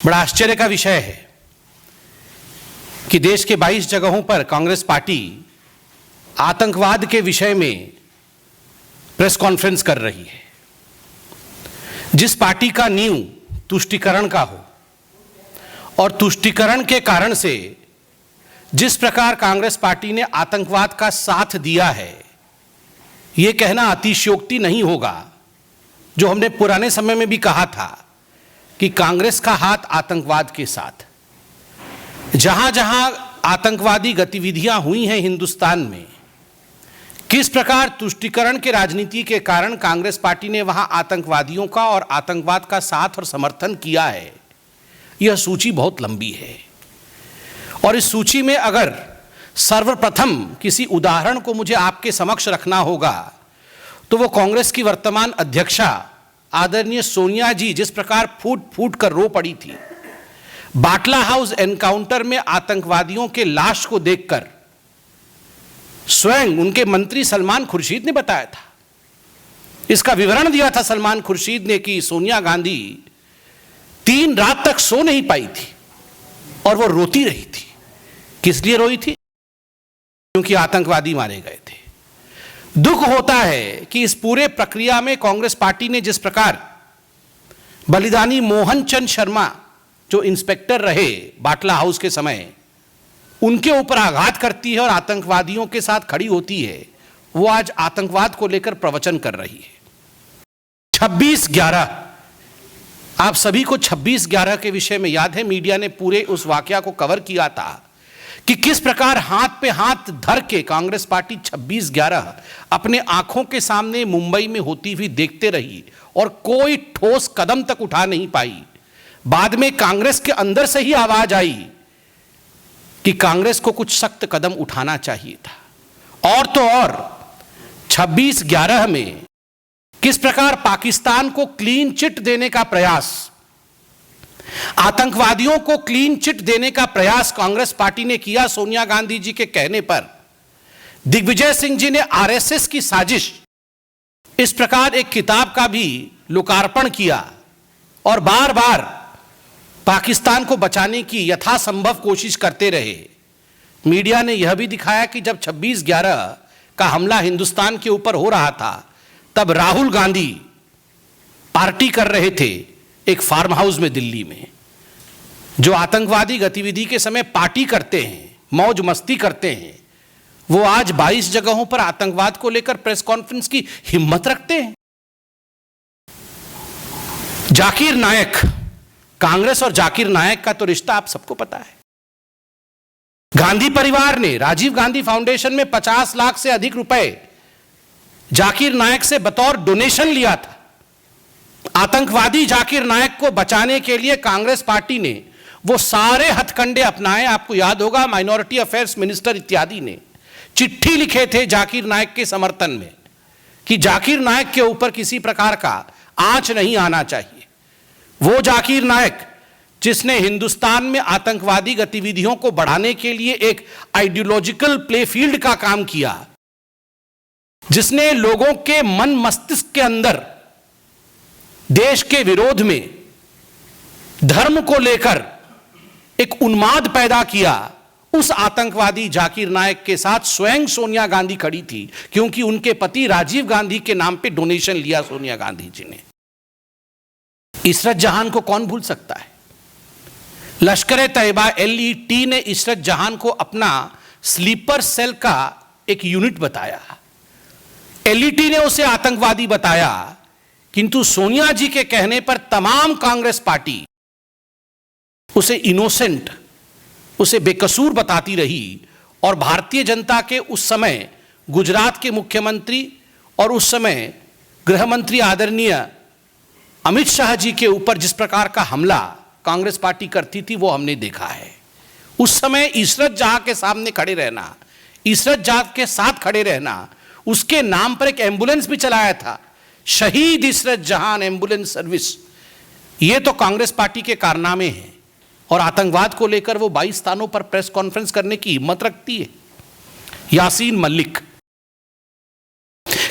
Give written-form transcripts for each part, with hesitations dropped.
बड़ा आश्चर्य का विषय है कि देश के 22 जगहों पर कांग्रेस पार्टी आतंकवाद के विषय में प्रेस कॉन्फ्रेंस कर रही है। जिस पार्टी का नींव तुष्टीकरण का हो और तुष्टीकरण के कारण से जिस प्रकार कांग्रेस पार्टी ने आतंकवाद का साथ दिया है, यह कहना अतिशयोक्ति नहीं होगा। जो हमने पुराने समय में भी कहा था कि कांग्रेस का हाथ आतंकवाद के साथ, जहां जहां आतंकवादी गतिविधियां हुई हैं हिंदुस्तान में, किस प्रकार तुष्टीकरण के राजनीति के कारण कांग्रेस पार्टी ने वहां आतंकवादियों का और आतंकवाद का साथ और समर्थन किया है, यह सूची बहुत लंबी है। और इस सूची में अगर सर्वप्रथम किसी उदाहरण को मुझे आपके समक्ष रखना होगा तो वो कांग्रेस की वर्तमान अध्यक्षा आदरणीय सोनिया जी जिस प्रकार फूट फूट कर रो पड़ी थी, बाटला हाउस एनकाउंटर में आतंकवादियों के लाश को देखकर स्वयं उनके मंत्री सलमान खुर्शीद ने बताया था, इसका विवरण दिया था सलमान खुर्शीद ने कि सोनिया गांधी 3 रात तक सो नहीं पाई थी और वो रोती रही थी। किस लिए रोई थी? क्योंकि आतंकवादी मारे गए थे। दुख होता है कि इस पूरे प्रक्रिया में कांग्रेस पार्टी ने जिस प्रकार बलिदानी मोहन चंद शर्मा जो इंस्पेक्टर रहे बाटला हाउस के समय, उनके ऊपर आघात करती है और आतंकवादियों के साथ खड़ी होती है, वो आज आतंकवाद को लेकर प्रवचन कर रही है। 26/11, आप सभी को 26/11 के विषय में याद है, मीडिया ने पूरे उस वाकया को कवर किया था कि किस प्रकार हाथ पे हाथ धर के कांग्रेस पार्टी 26/11 अपने आंखों के सामने मुंबई में होती हुई देखते रही और कोई ठोस कदम तक उठा नहीं पाई। बाद में कांग्रेस के अंदर से ही आवाज आई कि कांग्रेस को कुछ सख्त कदम उठाना चाहिए था। और तो और 26/11 में किस प्रकार पाकिस्तान को क्लीन चिट देने का प्रयास, आतंकवादियों को क्लीन चिट देने का प्रयास कांग्रेस पार्टी ने किया सोनिया गांधी जी के कहने पर। दिग्विजय सिंह जी ने आरएसएस की साजिश, इस प्रकार एक किताब का भी लोकार्पण किया और बार बार पाकिस्तान को बचाने की यथासंभव कोशिश करते रहे। मीडिया ने यह भी दिखाया कि जब 26/11 का हमला हिंदुस्तान के ऊपर हो रहा था, तब राहुल गांधी पार्टी कर रहे थे एक फार्म हाउस में दिल्ली में। जो आतंकवादी गतिविधि के समय पार्टी करते हैं, मौज मस्ती करते हैं, वो आज 22 जगहों पर आतंकवाद को लेकर प्रेस कॉन्फ्रेंस की हिम्मत रखते हैं। जाकिर नायक, कांग्रेस और जाकिर नायक का तो रिश्ता आप सबको पता है। गांधी परिवार ने राजीव गांधी फाउंडेशन में 50 लाख से अधिक रुपए जाकिर नायक से बतौर डोनेशन लिया था। आतंकवादी जाकिर नायक को बचाने के लिए कांग्रेस पार्टी ने वो सारे हथकंडे अपनाए। आपको याद होगा, माइनॉरिटी अफेयर्स मिनिस्टर इत्यादि ने चिट्ठी लिखे थे जाकिर नायक के समर्थन में कि जाकिर नायक के ऊपर किसी प्रकार का आंच नहीं आना चाहिए। वो जाकिर नायक जिसने हिंदुस्तान में आतंकवादी गतिविधियों को बढ़ाने के लिए एक आइडियोलॉजिकल प्लेफील्ड का काम किया, जिसने लोगों के मन मस्तिष्क के अंदर देश के विरोध में, धर्म को लेकर एक उन्माद पैदा किया, उस आतंकवादी जाकिर नायक के साथ स्वयं सोनिया गांधी खड़ी थी, क्योंकि उनके पति राजीव गांधी के नाम पे डोनेशन लिया सोनिया गांधी जी ने। इशरत जहां को कौन भूल सकता है? लश्कर-ए-तैयबा LET ने इशरत जहां को अपना स्लीपर सेल का एक यूनिट बताया। LET ने उसे आतंकवादी बताया, किंतु सोनिया जी के कहने पर तमाम कांग्रेस पार्टी उसे इनोसेंट, उसे बेकसूर बताती रही। और भारतीय जनता के उस समय गुजरात के मुख्यमंत्री और उस समय गृह मंत्री आदरणीय अमित शाह जी के ऊपर जिस प्रकार का हमला कांग्रेस पार्टी करती थी, वो हमने देखा है। उस समय इशरत जहां के सामने खड़े रहना, इशरत जहां के साथ खड़े रहना, उसके नाम पर एक एम्बुलेंस भी चलाया था, शहीद इशरत जहां एम्बुलेंस सर्विस। ये तो कांग्रेस पार्टी के कारनामे हैं। और आतंकवाद को लेकर वो 22 स्थानों पर प्रेस कॉन्फ्रेंस करने की हिम्मत रखती है। यासीन मलिक,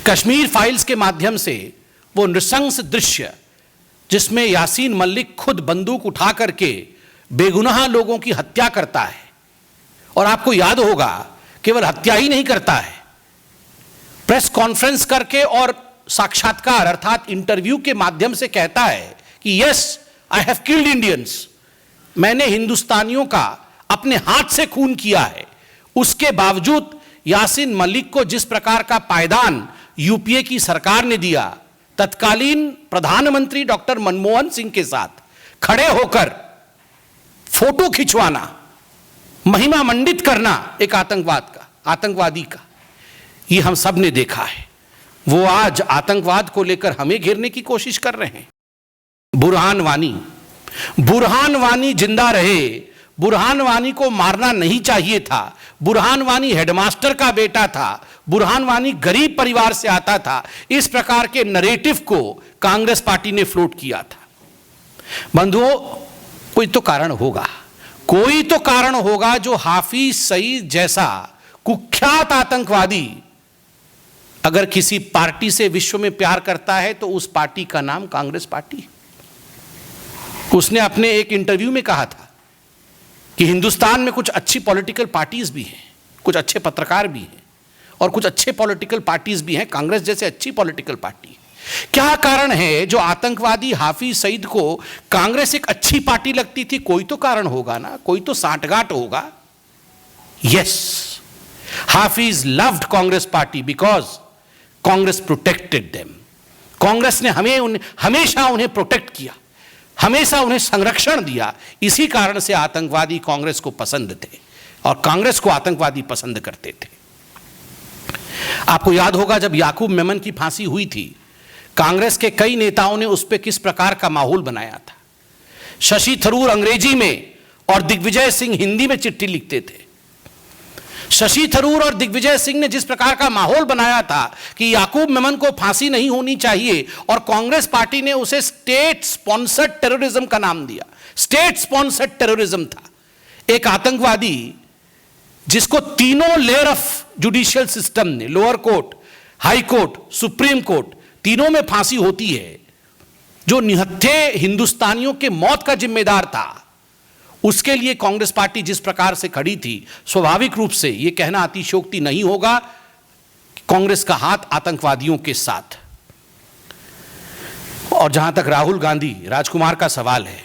कश्मीर फाइल्स के माध्यम से वो नृशंस दृश्य जिसमें यासीन मलिक खुद बंदूक उठा करके बेगुनाह लोगों की हत्या करता है। और आपको याद होगा, केवल हत्या ही नहीं करता है, प्रेस कॉन्फ्रेंस करके और साक्षात्कार अर्थात इंटरव्यू के माध्यम से कहता है कि yes, I have killed Indians, मैंने हिंदुस्तानियों का अपने हाथ से खून किया है। उसके बावजूद यासीन मलिक को जिस प्रकार का पायदान यूपीए की सरकार ने दिया, तत्कालीन प्रधानमंत्री डॉक्टर मनमोहन सिंह के साथ खड़े होकर फोटो खिंचवाना, महिमा मंडित करना एक आतंकवादी का, ये हम सब ने देखा है। वो आज आतंकवाद को लेकर हमें घेरने की कोशिश कर रहे हैं। बुरहान वानी जिंदा रहे। बुरहान वानी को मारना नहीं चाहिए था। बुरहान वानी हेडमास्टर का बेटा था। बुरहान वानी गरीब परिवार से आता था। इस प्रकार के नरेटिव को कांग्रेस पार्टी ने फ्लोट किया था। बंधुओं, कोई तो कारण होगा जो हाफिज सईद जैसा कुख्यात आतंकवादी अगर किसी पार्टी से विश्व में प्यार करता है तो उस पार्टी का नाम कांग्रेस पार्टी। उसने अपने एक इंटरव्यू में कहा था कि हिंदुस्तान में कुछ अच्छी पॉलिटिकल पार्टीज भी हैं, कुछ अच्छे पत्रकार भी हैं और कुछ अच्छे पॉलिटिकल पार्टीज भी हैं, कांग्रेस जैसे अच्छी पॉलिटिकल पार्टी। क्या कारण है जो आतंकवादी हाफिज सईद को कांग्रेस एक अच्छी पार्टी लगती थी? कोई तो कारण होगा ना, कोई तो साठगांठ होगा। Yes, Hafiz loved Congress party because Congress protected them. Congress ने हमेशा उन्हें प्रोटेक्ट किया, हमेशा उन्हें संरक्षण दिया। इसी कारण से आतंकवादी कांग्रेस को पसंद थे और कांग्रेस को आतंकवादी पसंद करते थे। आपको याद होगा जब याकूब मेमन की फांसी हुई थी, कांग्रेस के कई नेताओं ने उस पर किस प्रकार का माहौल बनाया था। शशि थरूर अंग्रेजी में और दिग्विजय सिंह हिंदी में चिट्ठी लिखते थे। शशि थरूर और दिग्विजय सिंह ने जिस प्रकार का माहौल बनाया था कि याकूब मेमन को फांसी नहीं होनी चाहिए, और कांग्रेस पार्टी ने उसे स्टेट स्पॉन्सर्ड टेररिज्म का नाम दिया। स्टेट स्पॉन्सर्ड टेररिज्म था, एक आतंकवादी जिसको तीनों लेयर ऑफ जुडिशियल सिस्टम ने, lower court, high court, supreme court, तीनों में फांसी होती है, जो निहत्थे हिंदुस्तानियों के मौत का जिम्मेदार था। उसके लिए कांग्रेस पार्टी जिस प्रकार से खड़ी थी, स्वाभाविक रूप से यह कहना अतिशयोक्ति नहीं होगा कि कांग्रेस का हाथ आतंकवादियों के साथ। और जहां तक राहुल गांधी राजकुमार का सवाल है,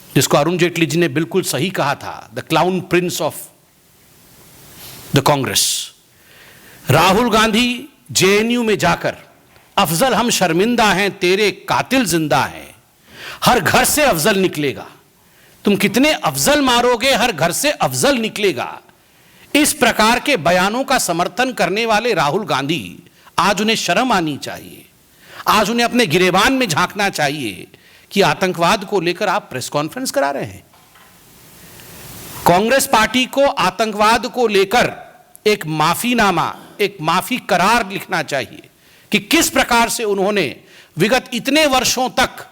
जिसको अरुण जेटली जी ने बिल्कुल सही कहा था, the clown Prince of the Congress. Rahul Gandhi JNU में जाकर, अफजल हम शर्मिंदा हैं, तेरे कातिल जिंदा हैं, हर घर से अफजल निकलेगा, तुम कितने अफजल मारोगे, हर घर से अफजल निकलेगा, इस प्रकार के बयानों का समर्थन करने वाले राहुल गांधी आज उन्हें शर्म आनी चाहिए। आज उन्हें अपने गिरेबान में झांकना चाहिए कि आतंकवाद को लेकर आप प्रेस कॉन्फ्रेंस करा रहे हैं। कांग्रेस पार्टी को आतंकवाद को लेकर एक माफीनामा, एक माफी करार लिखना चाहिए कि किस प्रकार से उन्होंने विगत इतने वर्षों तक,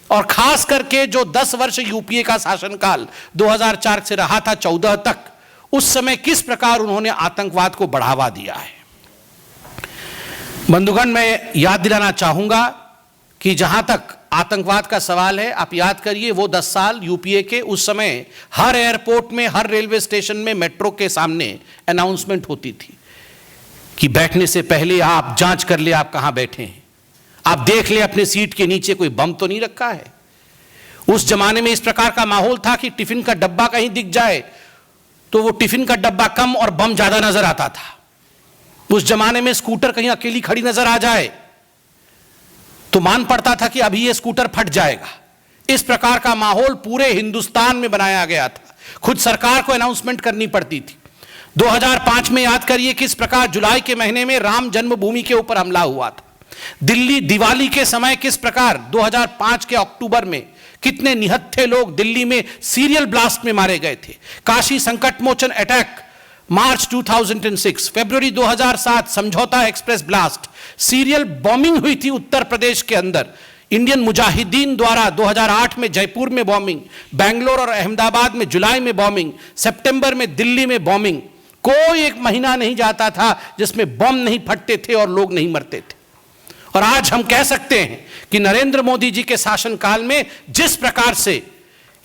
और खास करके जो 10 वर्ष यूपीए का शासनकाल 2004 से रहा था 14 तक, उस समय किस प्रकार उन्होंने आतंकवाद को बढ़ावा दिया है। बंधुगण, मैं याद दिलाना चाहूंगा कि जहां तक आतंकवाद का सवाल है, आप याद करिए वो 10 साल यूपीए के, उस समय हर एयरपोर्ट में, हर रेलवे स्टेशन में, मेट्रो के सामने अनाउंसमेंट होती थी कि बैठने से पहले आप जांच कर ले आप कहां बैठे हैं, आप देख ले अपने सीट के नीचे कोई बम तो नहीं रखा है। उस जमाने में इस प्रकार का माहौल था कि टिफिन का डब्बा कहीं दिख जाए तो वो टिफिन का डब्बा कम और बम ज्यादा नजर आता था। उस जमाने में स्कूटर कहीं अकेली खड़ी नजर आ जाए तो मान पड़ता था कि अभी ये स्कूटर फट जाएगा। इस प्रकार का माहौल पूरे हिंदुस्तान में बनाया गया था। खुद सरकार को अनाउंसमेंट करनी पड़ती थी। 2005 में याद करिए किस प्रकार जुलाई के महीने में राम जन्मभूमि के ऊपर हमला हुआ था। दिल्ली दिवाली के समय किस प्रकार 2005 के अक्टूबर में कितने निहत्थे लोग दिल्ली में सीरियल ब्लास्ट में मारे गए थे। काशी संकट मोचन अटैक मार्च 2006, फरवरी 2007 समझौता एक्सप्रेस ब्लास्ट, सीरियल बॉम्बिंग हुई थी उत्तर प्रदेश के अंदर। इंडियन मुजाहिदीन द्वारा 2008 में जयपुर में बॉम्बिंग, बेंगलोर और अहमदाबाद में जुलाई में बॉम्बिंग, सितंबर में दिल्ली में बॉम्बिंग। कोई एक महीना नहीं जाता था जिसमें बम नहीं फटते थे और लोग नहीं मरते थे। और आज हम कह सकते हैं कि नरेंद्र मोदी जी के शासनकाल में जिस प्रकार से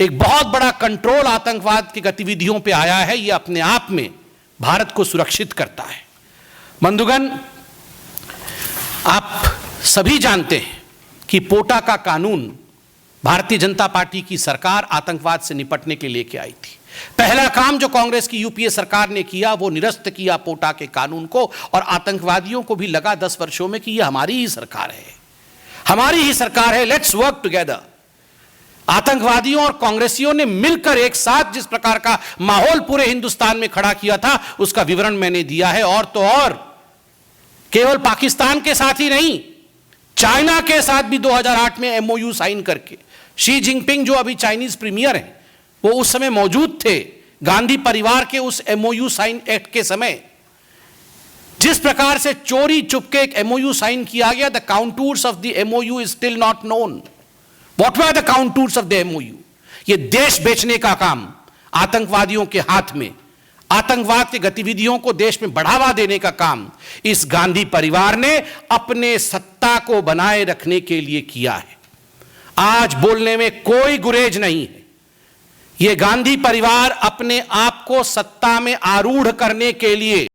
एक बहुत बड़ा कंट्रोल आतंकवाद की गतिविधियों पे आया है, यह अपने आप में भारत को सुरक्षित करता है। बंधुगण, आप सभी जानते हैं कि पोटा का कानून भारतीय जनता पार्टी की सरकार आतंकवाद से निपटने के लिए लेके आई थी। पहला काम जो कांग्रेस की यूपीए सरकार ने किया वो निरस्त किया पोटा के कानून को, और आतंकवादियों को भी लगा 10 वर्षों में कि यह हमारी ही सरकार है, हमारी ही सरकार है, लेट्स वर्क टुगेदर। आतंकवादियों और कांग्रेसियों ने मिलकर एक साथ जिस प्रकार का माहौल पूरे हिंदुस्तान में खड़ा किया था उसका विवरण मैंने दिया है। और तो और केवल पाकिस्तान के साथ ही नहीं, चाइना के साथ भी 2008 में एमओयू साइन करके, शी जिनपिंग जो अभी चाइनीज प्रीमियर हैं वो उस समय मौजूद थे, गांधी परिवार के उस एमओयू साइन एक्ट के समय जिस प्रकार से चोरी चुपके एक एमओयू साइन किया गया, the contours of the MOU is still not known. What were the contours of the MOU? ये देश बेचने का काम आतंकवादियों के हाथ में, आतंकवाद की गतिविधियों को देश में बढ़ावा देने का काम इस गांधी परिवार ने अपने सत्ता को बनाए रखने के लिए किया है। आज बोलने में कोई गुरेज नहीं है। यह गांधी परिवार अपने आप को सत्ता में आरूढ़ करने के लिए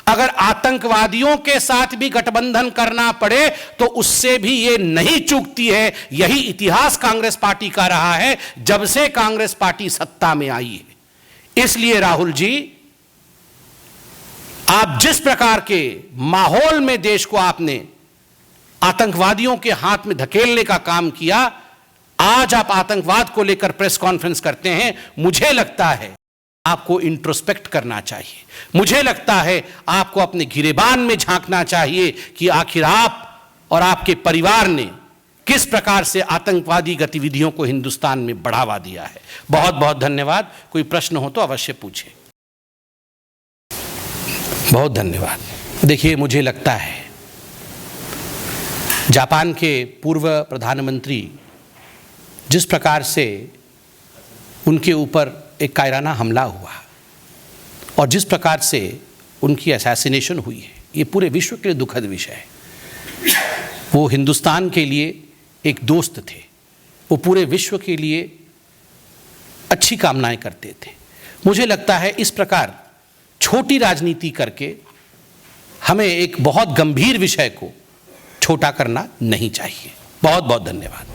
अगर आतंकवादियों के साथ भी गठबंधन करना पड़े तो उससे भी यह नहीं चूकती है। यही इतिहास कांग्रेस पार्टी का रहा है जब से कांग्रेस पार्टी सत्ता में आई है। इसलिए राहुल जी, आप जिस प्रकार के माहौल में देश को आपने आतंकवादियों के हाथ में धकेलने का काम किया, आज आप आतंकवाद को लेकर प्रेस कॉन्फ्रेंस करते हैं, मुझे लगता है आपको इंट्रोस्पेक्ट करना चाहिए। मुझे लगता है आपको अपने गिरेबान में झांकना चाहिए कि आखिर आप और आपके परिवार ने किस प्रकार से आतंकवादी गतिविधियों को हिंदुस्तान में बढ़ावा दिया है। बहुत बहुत धन्यवाद। कोई प्रश्न हो तो अवश्य पूछें। बहुत धन्यवाद। देखिए, मुझे लगता है जापान के पूर्व प्रधानमंत्री जिस प्रकार से उनके ऊपर एक कायराना हमला हुआ और जिस प्रकार से उनकी असैसिनेशन हुई है, ये पूरे विश्व के लिए दुखद विषय है। वो हिंदुस्तान के लिए एक दोस्त थे, वो पूरे विश्व के लिए अच्छी कामनाएं करते थे। मुझे लगता है इस प्रकार छोटी राजनीति करके हमें एक बहुत गंभीर विषय को छोटा करना नहीं चाहिए। बहुत बहुत धन्यवाद।